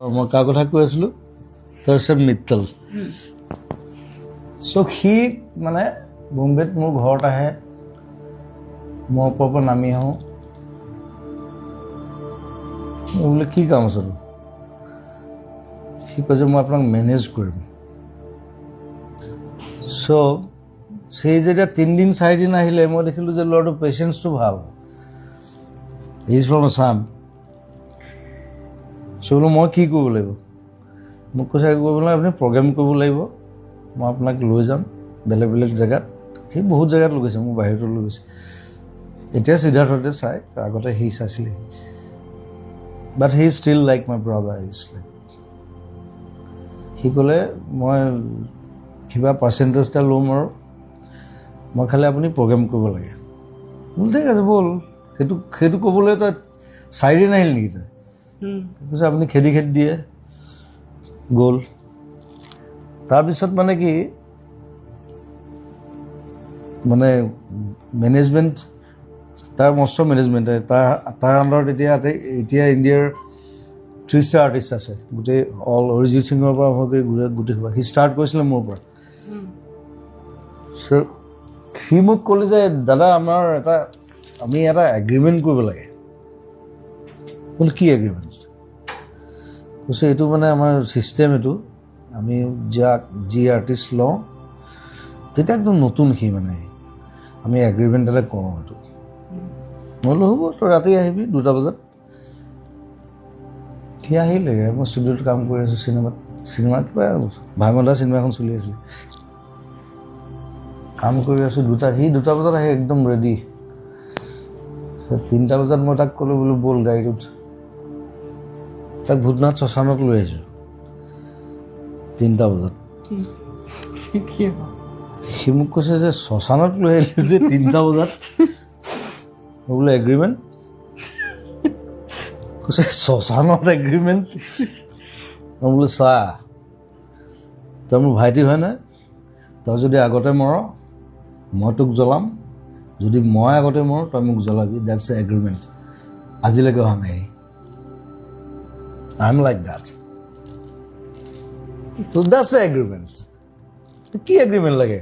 মই কাৰ কথা কৈ আছিলোঁ তাৰপিছত মিত্তল চ' সি মানে বম্বেত মোৰ ঘৰত আহে মই ওপৰৰ পৰা নামি আহোঁ মই বোলে কি কাম আছে তোৰ সি কৈছে মই আপোনাক মেনেজ কৰিম চ' সেই যেতিয়া 3 দিন 4 দিন আহিলে মই দেখিলোঁ যে ল'ৰাটোৰ পেচেঞ্চটো ভাল হি ইজ ফ্ৰম আছাম চ' বোলো মই কি কৰিব লাগিব মোক কৈছে কৰিব লাগিব আপুনি প্ৰগ্ৰেম কৰিব লাগিব মই আপোনাক লৈ যাম বেলেগ বেলেগ জেগাত সি বহুত জেগাত লৈ গৈছে মোক বাহিৰতো লৈ গৈছে এতিয়া সিদ্ধাৰ্থতে চাই আগতে সি চাইছিলে but he still like my brother সি ক'লে মই কিবা পাৰ্চেণ্টেজ এটা ল'ম আৰু মই খালি আপুনি প্ৰগ্ৰেম কৰিব লাগে বোলো ঠিক আছে ব'ল সেইটো ক'বলৈ তই 4 দিন আহিল নেকি তই কৈছে আপুনি খেদি দিয়ে গ'ল তাৰপিছত মানে কি মানে মেনেজমেণ্ট তাৰ মস্ত মেনেজমেণ্ট তাৰ আণ্ডাৰত এতিয়া ইণ্ডিয়াৰ 3 ষ্টাৰ আৰ্টিষ্ট আছে গোটেই অল অৰিজিত সিঙৰ পৰা আৰম্ভ কৰি গোটেই সি ষ্টাৰ্ট কৰিছিলে মোৰ পৰা চ' সি মোক ক'লে যে দাদা আমি এটা এগ্ৰিমেণ্ট কৰিব লাগে বোলে কি এগ্ৰিমেণ্ট কৈছে এইটো মানে আমাৰ ছিষ্টেম এইটো আমি যি আৰ্টিষ্ট লওঁ তেতিয়া একদম নতুন সি মানে আমি এগ্ৰিমেণ্ট এটা কৰোঁ এইটো মই বোলো হ'ব তই ৰাতি আহিবি 2টা বজাত সি আহিলে মই ষ্টুডিঅ'ত কাম কৰি আছোঁ চিনেমাত কিবা ভাইমন্দা চিনেমা এখন চলি আছিলে কাম কৰি আছোঁ 2টা বজাত আহি একদম ৰেডি 3টা বজাত মই তাক ক'লোঁ বোলো ব'ল গাড়ীত উঠ তাক ভূতনাথ শ্মশানত লৈ আহিছোঁ 3টা বজাত সি মোক কৈছে যে শ্মশানত লৈ আহিলে যে 3টা বজাত মই বোলো এগ্ৰিমেণ্ট কৈছে শ্মশানত এগ্ৰিমেণ্ট মই বোলো চা তই মোৰ ভাইটি হয় নাই তই যদি আগতে মৰ মই তোক জ্বলাম যদি মই আগতে মৰ তই মোক জ্বলাবি দেটছ এ এগ্ৰিমেণ্ট আজিলৈকে হোৱা নাই I'm like that. So that's the agreement. কি agreement লাগে